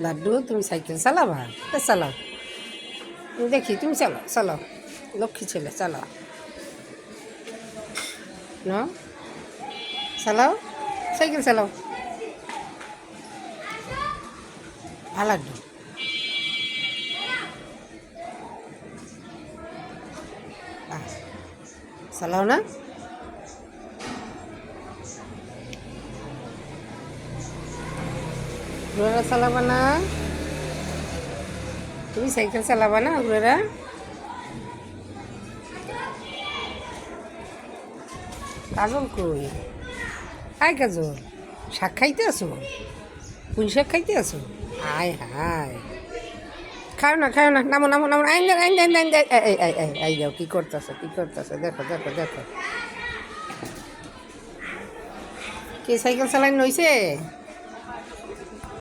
লাড্ডু তুমি সাইকেল চালাবা? চালাও, দেখি তুমি চালাও, চালাও, লক্ষ্মী ছেলে চালাও, ন চালাও, সাইকেল চালাও। লাড্ডু চালাও না? ঘুরেরা চালাবা না? তুমি সাইকেল চালাবা না ঘুরেরা? কাজল কই? আয় কাজল, শাক খাইতে আসো? পুঁই শাক খাইতে আসো? আয় হায়, খাও না, খাও না, নামো নামো নামো, আইন আইন আইন আইন আই যাও, কী করতেছো, কী করতেছো? দেখো দেখো দেখো, কে সাইকেল চালাইন নইছে?